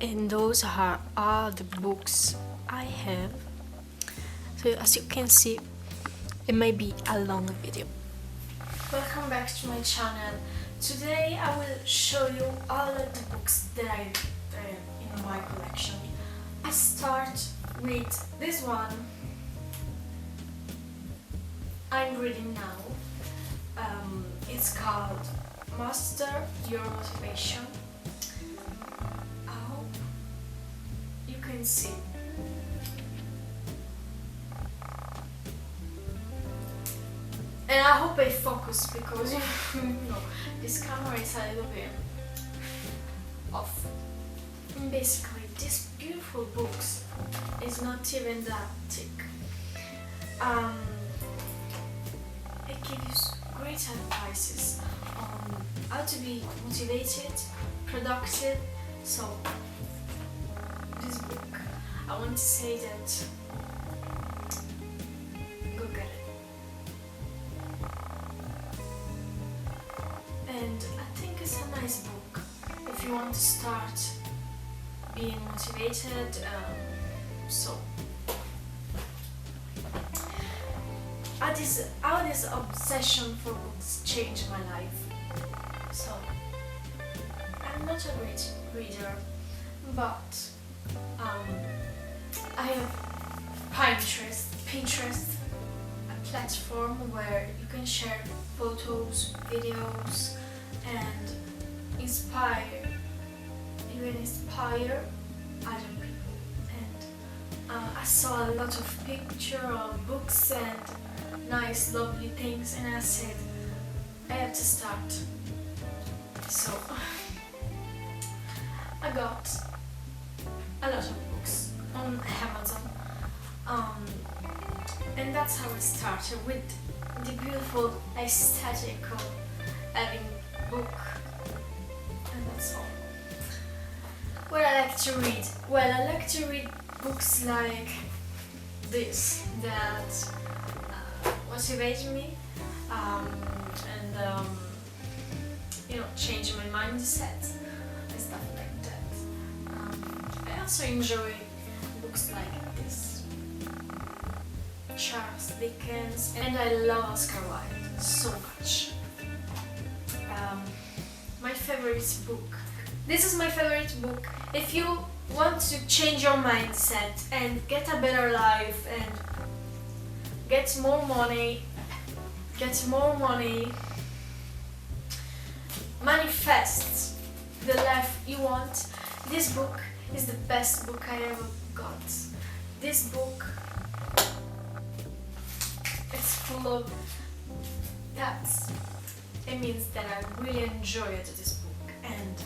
And those are all the books I have. So as you can see, it may be a long video. Welcome back to my channel. Today I will show you all of the books that I have in my collection. I start with this one I'm reading now. It's called Master Your Motivation. I hope you can see. And I hope I focus because this camera is a little bit off. And basically, this beautiful books is not even that thick. It gives great advices on how to be motivated, productive. So this book, I want to say that go get it. And I think it's a nice book if you want to start being motivated. How this obsession for books changed my life. So I'm not a great reader, but I have Pinterest, a platform where you can share photos, videos, and inspire other people. And I saw a lot of pictures of books and nice, lovely things, and I said I have to start. So I got a lot of books on Amazon, and that's how I started, with the beautiful aesthetic of having a book, and that's all. What I like to read? Well, I like to read books like this that motivate me and change my mindset and stuff like that. I also enjoy books like this, Charles Dickens, and I love Oscar Wilde so much. My favorite book. This is my favorite book. If you want to change your mindset and get a better life and get more money, manifest the life you want, this book is the best book I ever got. This book is full of facts. It means that I really enjoyed this book. And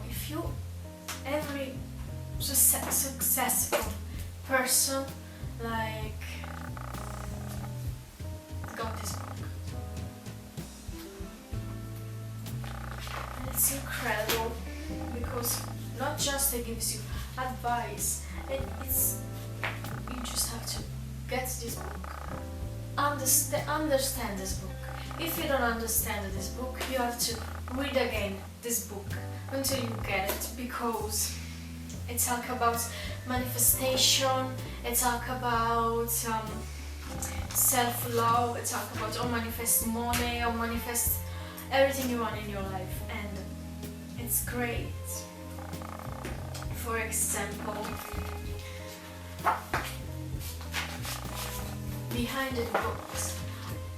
if you, every successful person like got this book, and it's incredible because not just it gives you advice, you just have to get this book, understand this book. If you don't understand this book, you have to read again this book until you get it, because it talks about manifestation, it talks about self-love, it talks about how manifest money, how manifest everything you want in your life, and it's great. For example, behind the books,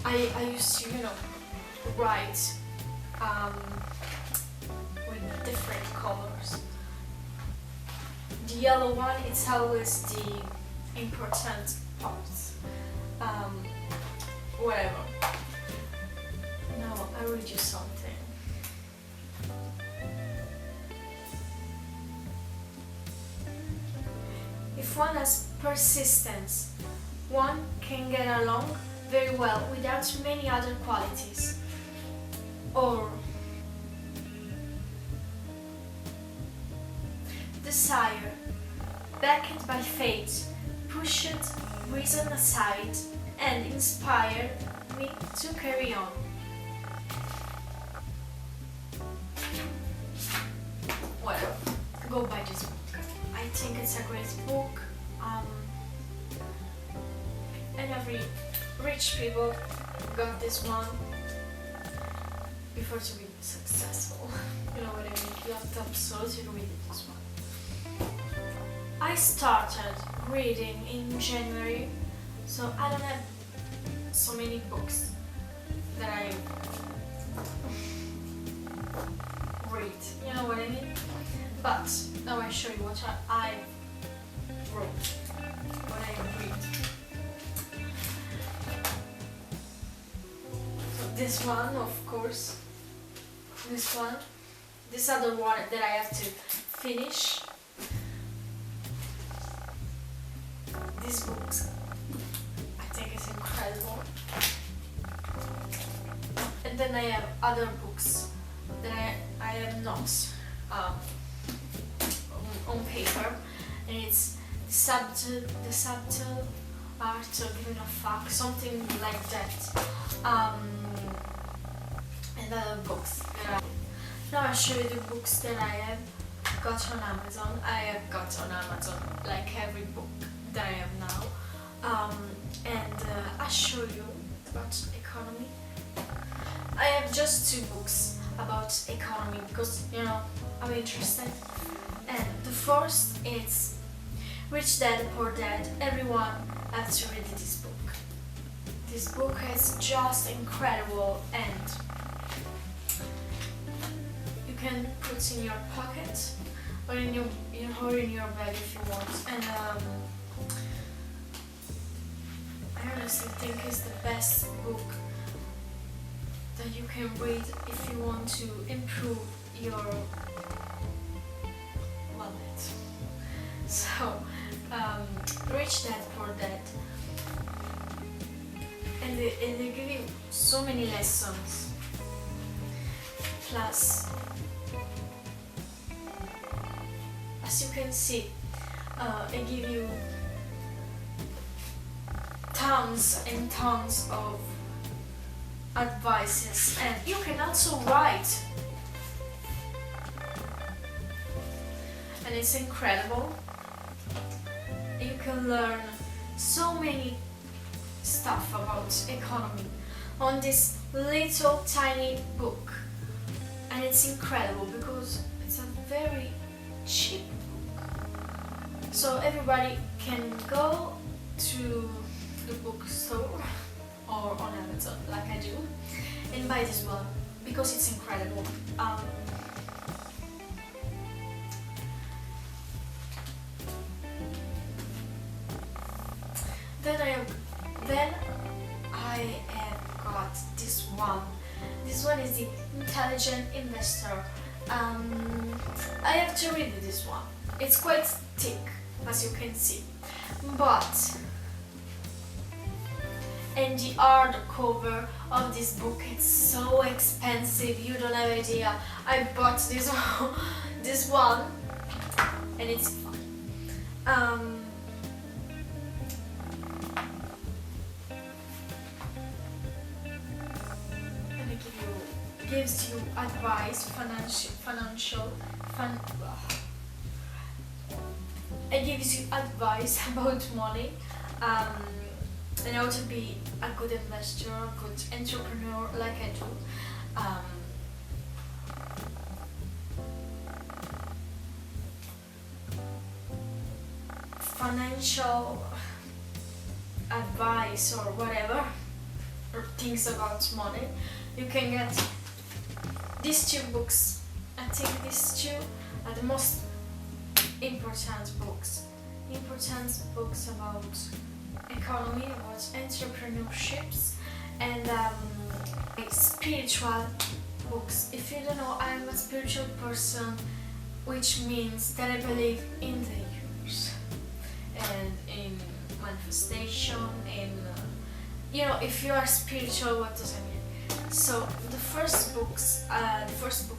I used to, write with different colors. The yellow one, it's always the important part. Whatever. Now I read you something. If one has persistence, one can get along very well without many other qualities. Or desire, backed by fate, pushed reason aside and inspired me to carry on. think it's a great book, and every rich people got this one before to be successful. You know what I mean? You have to absolutely read this one. I started reading in January, so I don't have so many books that I read, you know what I mean? But now I show you what I wrote, what I read. So this one, of course, this other one that I have to finish. These books, I think it's incredible. And then I have other books that I have not on paper, and it's the subtle art of giving a fuck, something like that. And other books. Now I'll show you the books that I have got on Amazon. I have got on Amazon like every book that I have now, and I'll show you about economy. I have just 2 books about economy because, you know, I'm interested. And the first is Rich Dad Poor Dad. Everyone has to read this book. This book is just incredible, and you can put it in your pocket or in your bag if you want. And I honestly think it's the best book that you can read if you want to improve your wallet. So, Rich Dad Poor Dad, and they give you so many lessons. Plus, as you can see, they give you tons and tons of advices, and you can also write, and it's incredible. You can learn so many stuff about economy on this little tiny book, and it's incredible because it's a very cheap book, so everybody can go to the bookstore or on Amazon like I do and buy this one because it's incredible. Then I have got this one. This one is the Intelligent Investor. I have to read this one. It's quite thick, as you can see, but and the hardcover of this book, it's so expensive, you don't have idea. I bought this one, and it's fun. And it gives you advice, it gives you advice about money. And how to be a good investor, a good entrepreneur like I do. Financial advice or whatever, or things about money. You can get these 2 books. I think these 2 are the most important books about economy, about entrepreneurships, and spiritual books. If you don't know, I'm a spiritual person, which means that I believe in the universe and in manifestation, in you know, if you are spiritual, what does it mean? So the first book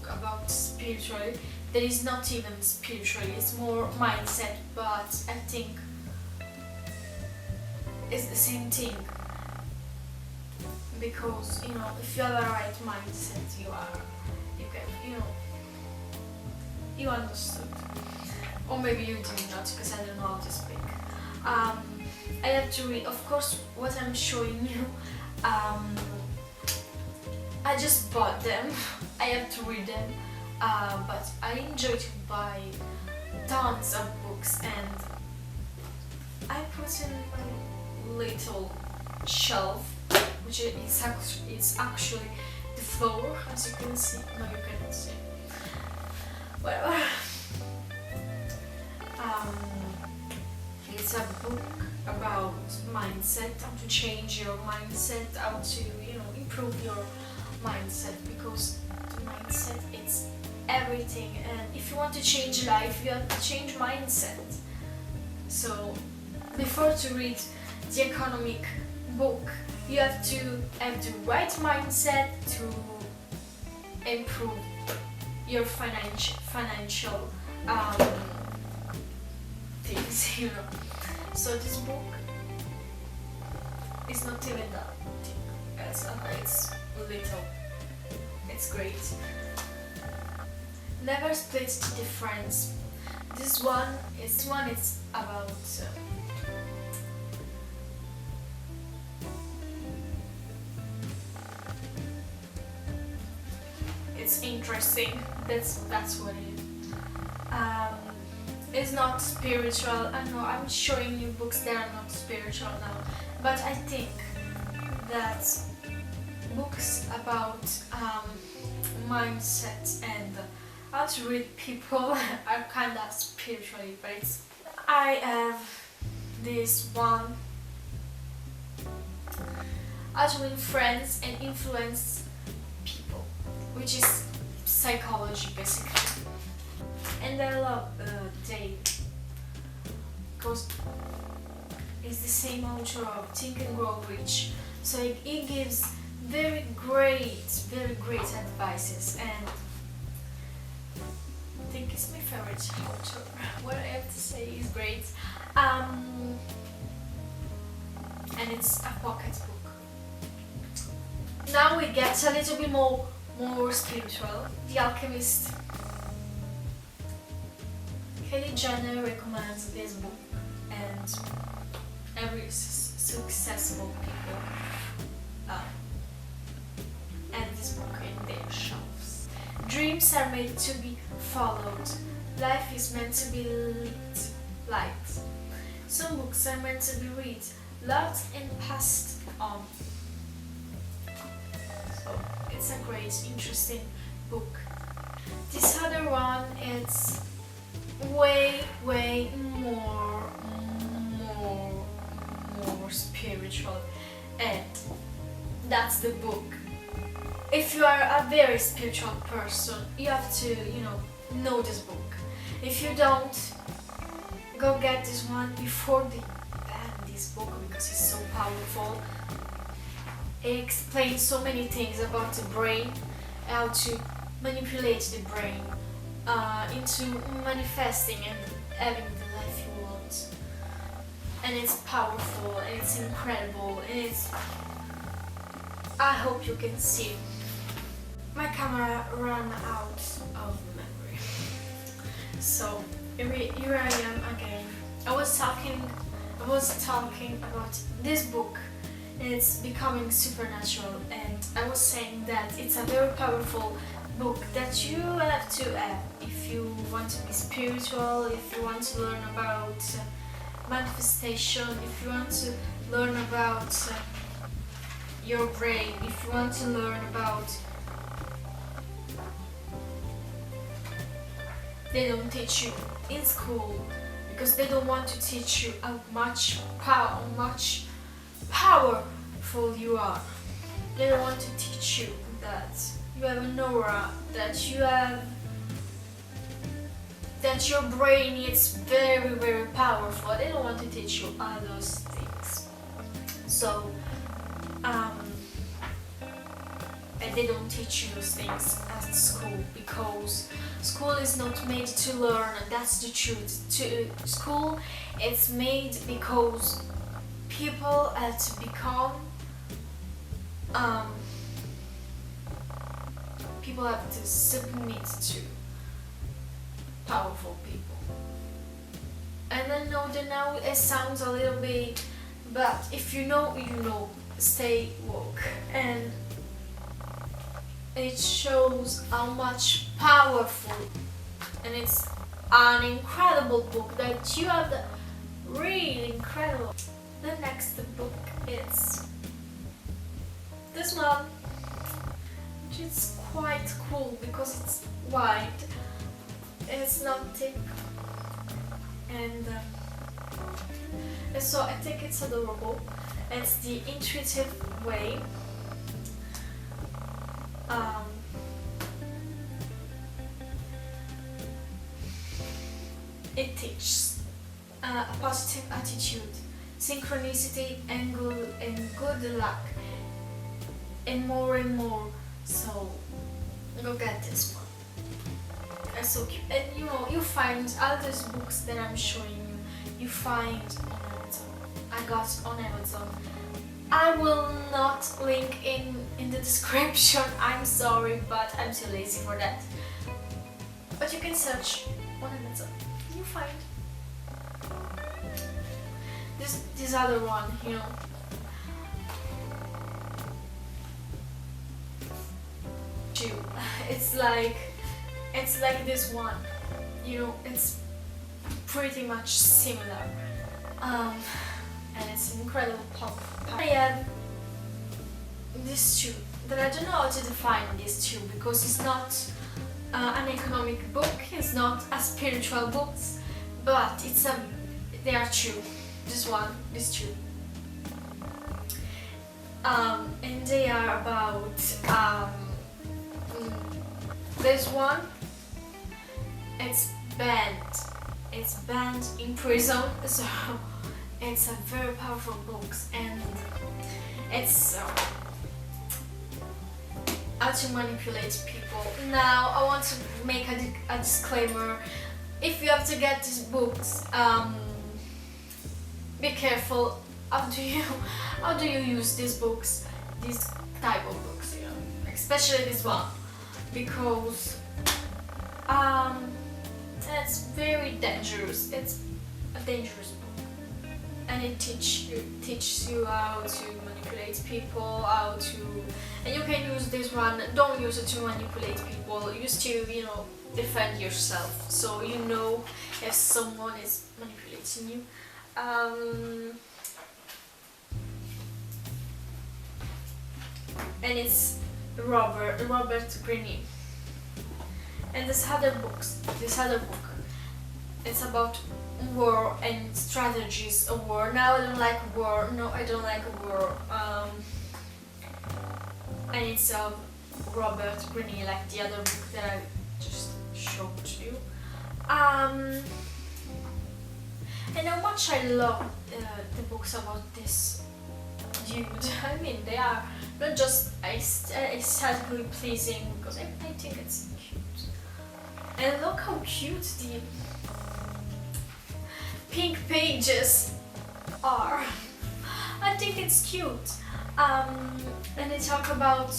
about spirituality, that is not even spiritual, it's more mindset, but I think it's the same thing, because you know, if you have a right mindset, you can, you know, you understood. or maybe you do not, because I don't know how to speak. I have to read, of course, what I'm showing you. I just bought them. I have to read them, but I enjoy to buy tons of books, and I put in my little shelf, which is actually the floor, as you can see. No, you cannot see. Whatever. It's a book about mindset, how to change your mindset, how to, improve your mindset, because the mindset, it's everything, and if you want to change life, you have to change mindset. So before to read the economic book, you have to have the right mindset to improve your financial things. So this book is not even that thick, it's little. It's great. Never split the difference. This one is about it's interesting. That's what it is. It's not spiritual. I know I'm showing you books that are not spiritual now, but I think that books about mindset and how to read people are kind of spiritually based. I have this one, how to win friends and influence people, which is psychology basically. And I love Dave, because it's the same author of Think and Grow Rich, so he gives very great advices, and I think it's my favorite author. What I have to say is great. And it's a pocket book. Now we get a little bit more spiritual. The Alchemist. Kylie Jenner recommends this book, and every successful people have this book in their shelves. Dreams are made to be followed. Life is meant to be lived. Some books are meant to be read, loved, and passed on. So it's a great, interesting book. This other one, it's way more spiritual, and that's the book. If you are a very spiritual person, you have to know this book. If you don't, go get this one before they ban this book, because it's so powerful. It explains so many things about the brain, how to manipulate the brain into manifesting and having the life you want. And it's powerful, and it's incredible, and I hope you can see. My camera ran out of memory, so here I am again. I was talking about this book. It's becoming supernatural, and I was saying that it's a very powerful book that you have to have if you want to be spiritual, if you want to learn about manifestation, if you want to learn about your brain, if you want to learn about. They don't teach you in school, because they don't want to teach you how much powerful you are. They don't want to teach you that you have an aura, that your brain is very powerful. They don't want to teach you all those things. So and they don't teach you those things at school, because school is not made to learn, and that's the truth. School, it's made because people have to become people have to submit to powerful people. And I know that now it sounds a little bit, but if you know, you know. Stay woke. And it shows how much powerful, and it's an incredible book that you have the really incredible. The next book is this one, which is quite cool because it's white, it's not thick, and so I think it's adorable. It's The Intuitive Way. It teaches a positive attitude, synchronicity, and good luck, and more. So go get this one. It's so cute. And you know, you find all these books that I'm showing you, you find on Amazon. I got on Amazon. I will not link in the description, I'm sorry, but I'm too lazy for that. But you can search on Amazon. You find this other one, you know. It's like this one, you know. It's pretty much similar, and it's incredible pop. I have these two that I don't know how to define these two because it's not an economic book, it's not a spiritual book, but they are two. This one, these two, and they are about this one. It's banned in prison, so it's a very powerful book, and it's how to manipulate people. Now I want to make a disclaimer. If you have to get these books, be careful. How do you use these books, these type of books, you know, especially this one, because it's very dangerous. It's a dangerous book, and it teaches you how to manipulate people, and you can use this one. Don't use it to manipulate people. Use to, you know, defend yourself, so you know if someone is manipulating you. And it's Robert Greene. And this other book, it's about war and strategies of war. Now I don't like war. No, I don't like war. And it's of Robert Greene, like the other book that I just showed you. And how much I love the books about this dude. I mean, they are not just aesthetically pleasing, because I think it's cute. And look how cute the pink pages are. I think it's cute. And they talk about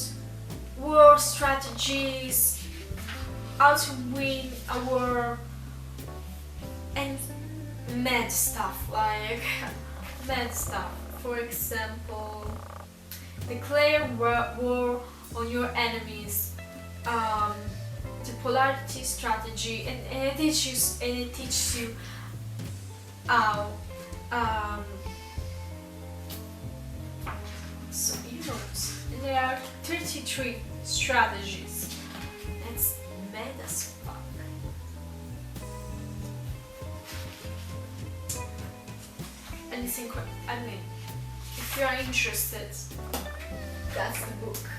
war strategies, how to win a war, and mad stuff. For example, declare war on your enemies, the polarity strategy, and it teaches you how. So you know, there are 33 strategies. That's mad as fuck. And it's incredible. I mean, if you are interested, that's the book.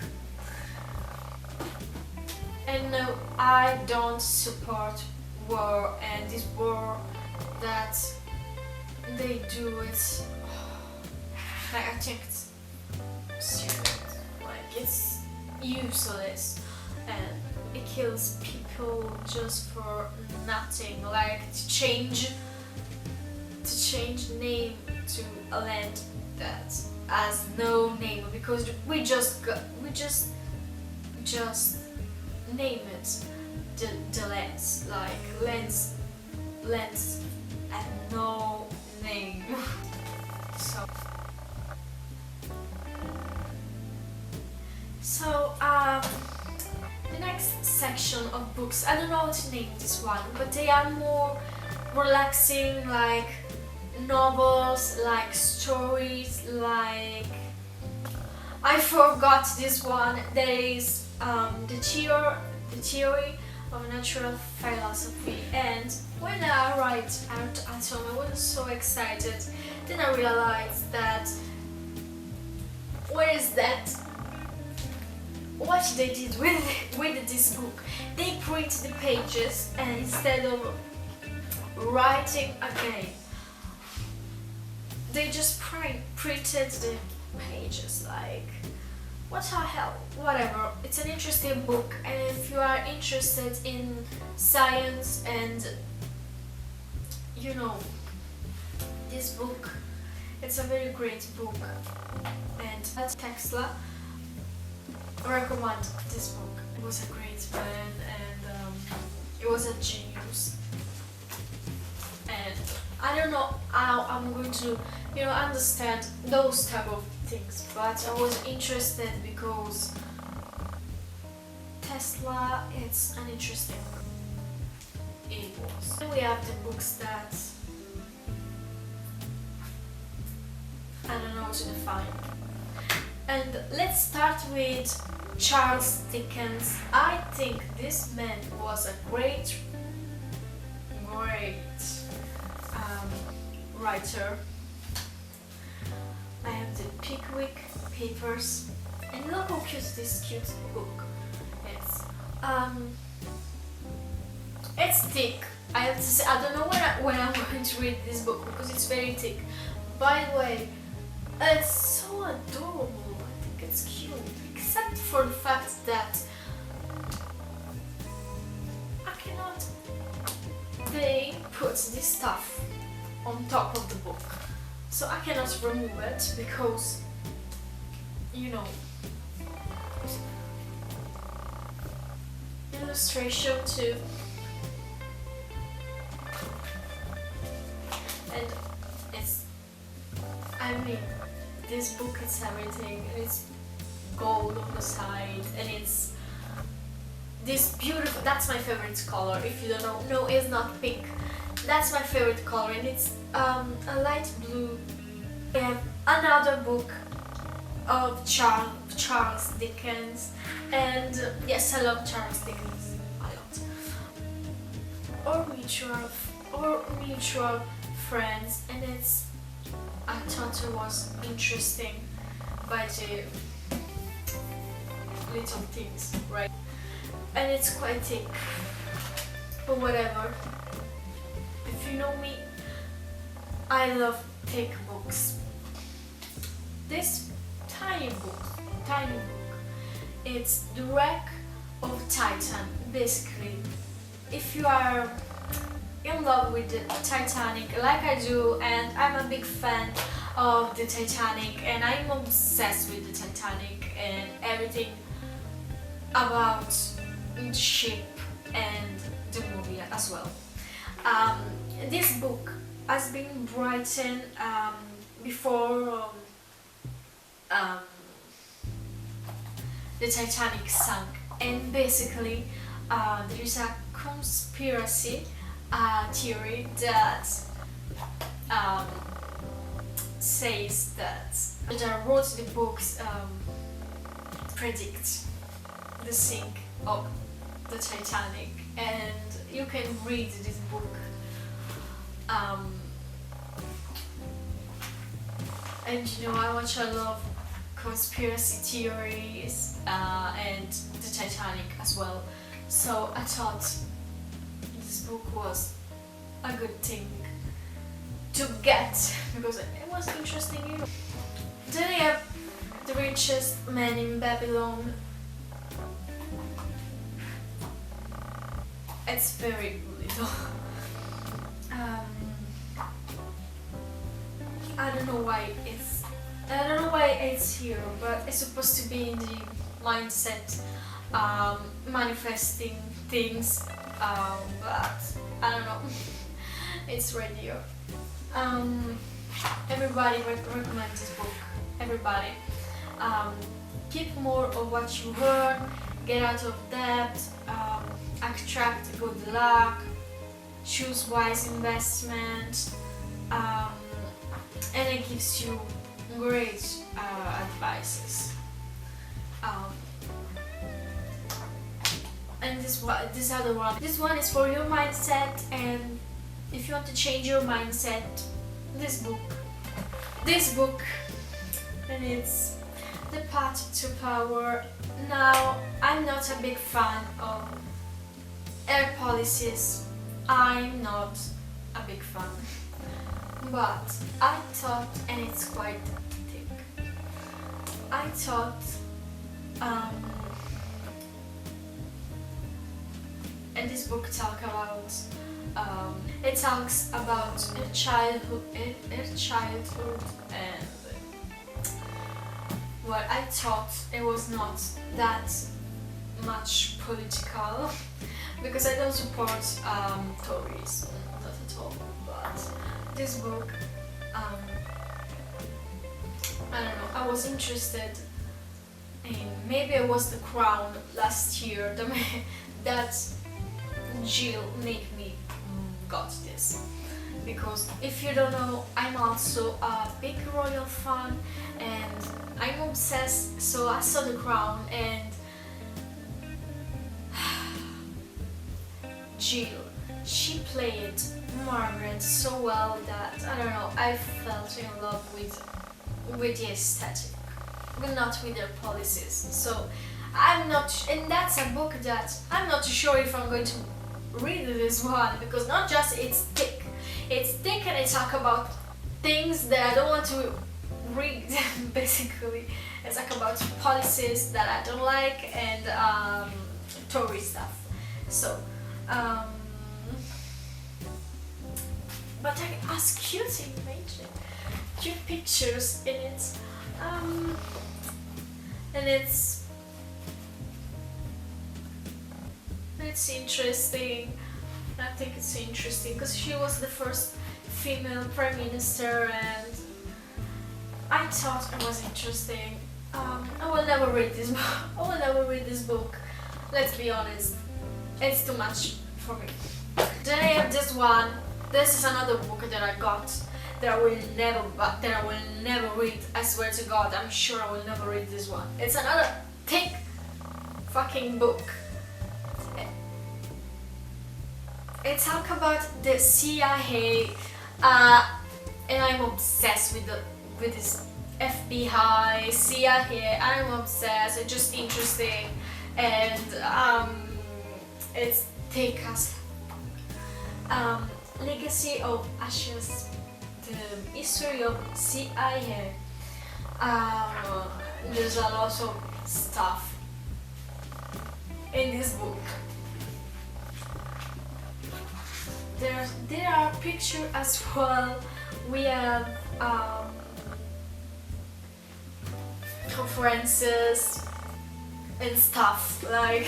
And no, I don't support war, and this war that they do it, like, I think it's serious. Like, it's useless, and it kills people just for nothing. Like, to change name to a land that has no name, because we just name it the lands, like lands and no name. So the next section of books, I don't know how to name this one, but they are more relaxing, like novels, like stories, like I forgot this one. There is the theory of natural philosophy, and when I arrived at home I was so excited. Then I realized that what they did with this book, they print the pages, and instead of writing again, they just printed the pages. Like, what the hell? Whatever. It's an interesting book, and if you are interested in science and this book, it's a very great book. And Tesla recommend this book. It was a great man, and it was a genius. And I don't know how I'm going to understand those type of things, but I was interested because Tesla, it's an interesting book. It was. Then we have the books that I don't know how to define. And let's start with Charles Dickens. I think this man was a great writer. I have the Pickwick Papers, and look how cute this cute book is. It's thick. I have to say, I don't know when I'm going to read this book because it's very thick. By the way, it's so adorable. I think it's cute, except for the fact that they put this stuff on top of the book, so I cannot remove it because illustration too. And this book is everything. It's gold on the side, and it's this beautiful, that's my favorite color. If you don't know, no, it's not pink. That's my favorite color, and it's a light blue. I have another book of Charles Dickens, and yes, I love Charles Dickens a lot. Or Mutual Friends, and I thought it was interesting by the little things, right? And it's quite thick, but whatever. If you know me, I love thick books. This tiny book, it's The Wreck of Titan. Basically, if you are in love with the Titanic like I do, and I'm a big fan of the Titanic, and I'm obsessed with the Titanic and everything about the ship and the movie as well. This book has been written before the Titanic sank, and basically there is a conspiracy theory that says that wrote the books predict the sink of the Titanic, and you can read this book. And how much I love conspiracy theories and the Titanic as well. So I thought this book was a good thing to get because it was interesting. Then I have The Richest Man in Babylon. It's very little. I don't know why it's here, but it's supposed to be in the mindset, manifesting things, but I don't know. it's right here. Everybody recommend this book. Everybody. Keep more of what you earn, get out of debt, attract good luck, choose wise investment, and it gives you great advices. And this other one. This one is for your mindset, and if you want to change your mindset, this book, and it's The Path to Power. Now, I'm not a big fan of air policies. I'm not a big fan, but I thought, and it's quite thick, I thought, and this book talks about her childhood, and well, I thought it was not that much political because I don't support Tories, not at all. But this book, I don't know, I was interested in, maybe it was The Crown last year that Jill made me got this. Because if you don't know, I'm also a big royal fan and I'm obsessed, so I saw The Crown and Jill, she played Margaret so well that, I don't know, I felt in love with the aesthetic, but not with their policies. So I'm not, and that's a book that I'm not too sure if I'm going to read this one, because not just it's thick and it talk about things that I don't want to read. Basically it's like about policies that I don't like and Tory stuff. So but it has cute images, cute pictures in it, and it's interesting. I think it's interesting because she was the first female prime minister, and I thought it was interesting. I will never read this book. I will never read this book. Let's be honest, it's too much for me. Then I have this one. This is another book that I got that I will never read. I swear to God, I'm sure I will never read this one. It's another thick fucking book. It talks about the CIA, and I'm obsessed with this FBI, CIA. I'm obsessed. It's just interesting, and it's thick as Legacy of Ashes, the history of CIA. There's a lot of stuff in this book. There are pictures as well. We have conferences and stuff, like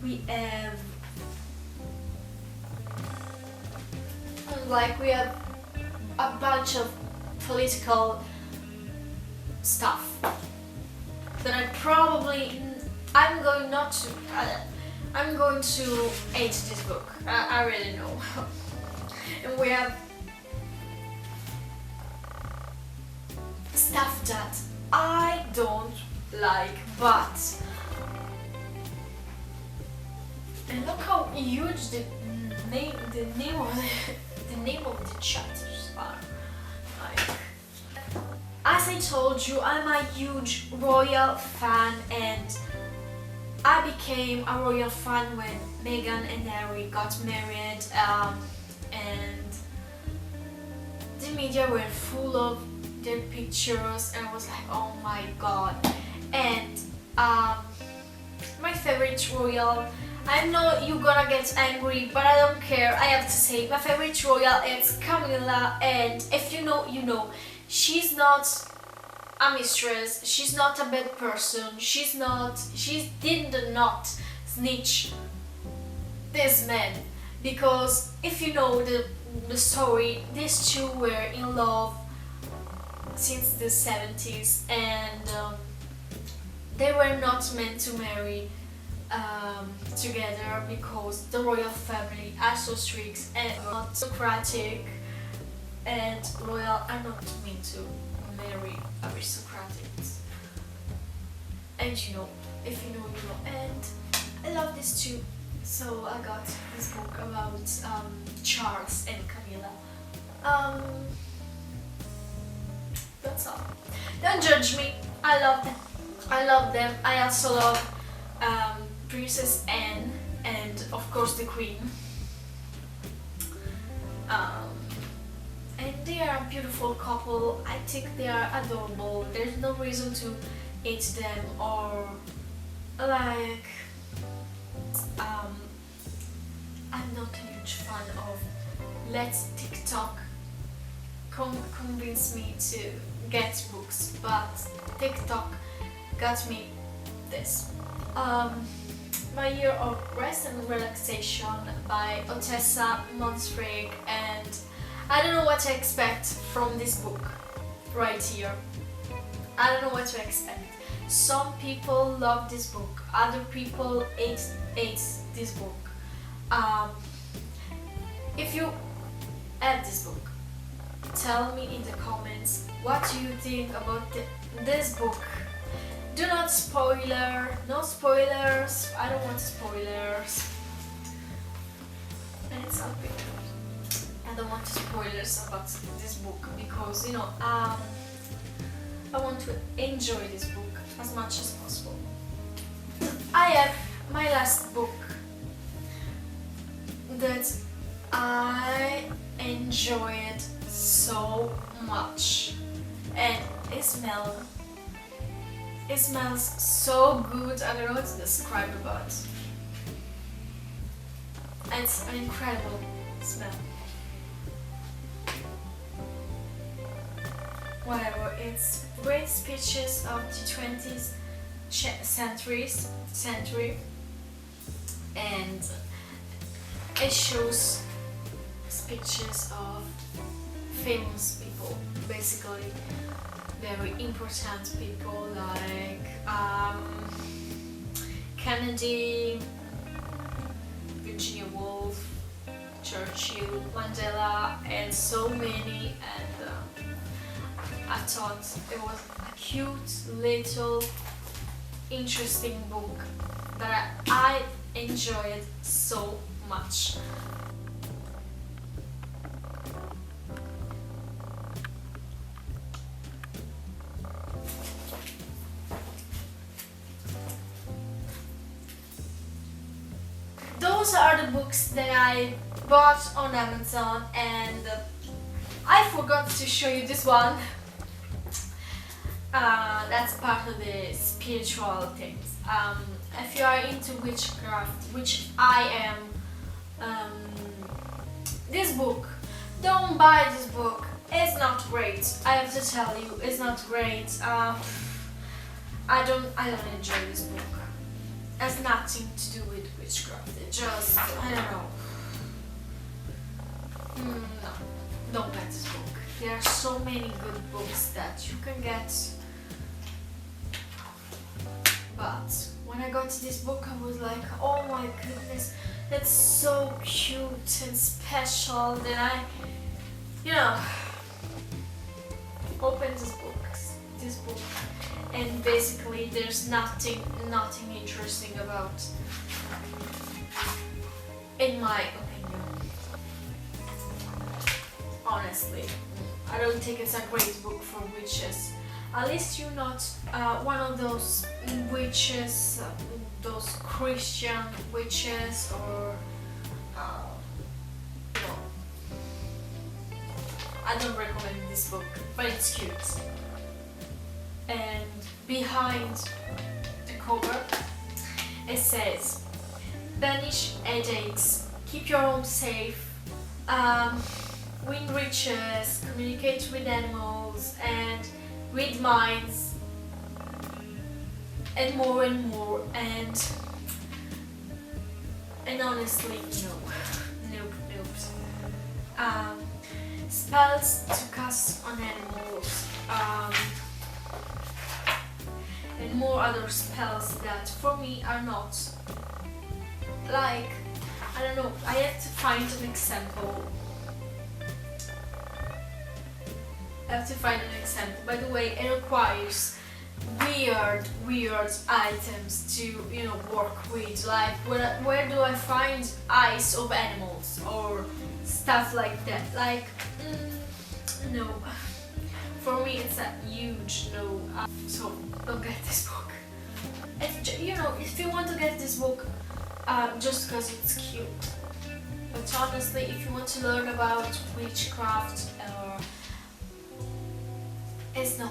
we have a bunch of political stuff that I'm going to hate this book. I really know. And we have stuff that I don't like, but and look how huge the name of the chapters are. Like, as I told you, I'm a huge royal fan, and I became a royal fan when Meghan and Harry got married, and the media were full of their pictures, and I was like, oh my god. And my favorite royal, I know you're gonna get angry, but I don't care, I have to say, my favorite royal is Camilla, and if you know, you know. She's not a mistress, she's not a bad person, she did not snitch this man, because if you know the story, these two were in love since the 70s, and they were not meant to marry together because the royal family are so strict and not Socratic, and royal are not meant to marry aristocrats. And you know, if you know, you know. And I love this too. So I got this book about Charles and Camilla. That's all. Don't judge me. I love them. I love them. I also love Princess Anne and of course the Queen. And they are a beautiful couple. I think they are adorable. There's no reason to hate them or like. I'm not a huge fan of let's TikTok convince me to get books, but TikTok got me this. My Year of Rest and Relaxation by Ottessa Montserrat, and I don't know what to expect from this book right here. I don't know what to expect. Some people love this book, other people hate this book. If you have this book, tell me in the comments what do you think about this book. Do not spoiler, no spoilers, I don't want spoilers. And it's not big. I don't want spoilers about this book because, you know, I want to enjoy this book as much as possible. I have my last book that I enjoyed so much, and it smells so good. I don't know what to describe about. It's an incredible smell. Whatever, it's great speeches of the 20th century, and it shows speeches of famous people, basically very important people like Kennedy, Virginia Woolf, Churchill, Mandela, and so many. And I thought it was a cute, little, interesting book that I enjoyed so much. Those are the books that I bought on Amazon, and I forgot to show you this one. That's part of the spiritual things. If you are into witchcraft, which I am, this book, don't buy this book. It's not great. I have to tell you, it's not great. I don't enjoy this book. It has nothing to do with witchcraft. It just, I don't know. No, don't buy this book. There are so many good books that you can get. But when I got this book, I was like, oh my goodness, that's so cute and special. Then I, you know, opened this book, and basically there's nothing interesting about, in my opinion. Honestly, I don't think it's a great book for witches. At least you're not one of those witches, those Christian witches, or you know. I don't recommend this book, but it's cute. And behind the cover, it says, "Banish headaches, keep your home safe, win riches, communicate with animals, and read minds, and more and more." And honestly, no, spells to cast on animals, and more other spells that for me are not, like, I don't know, I have to find an example. By the way, it requires weird items to, you know, work with. Like, where do I find eyes of animals or stuff like that? Like, no. For me, it's a huge no. So don't get this book. You know, if you want to get this book, just because it's cute. But honestly, if you want to learn about witchcraft, it's not.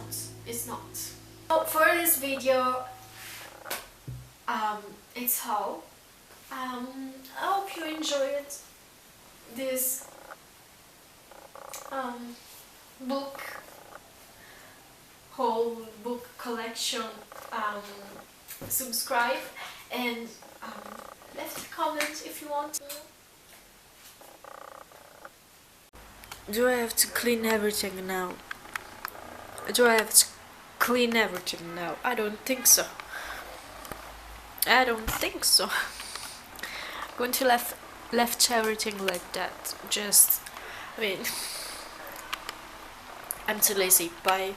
So for this video, it's all. I hope you enjoyed this whole book collection. Subscribe and left a comment if you want. Do I have to clean everything now? I don't think so. I'm going to left everything like that. I'm too lazy. Bye.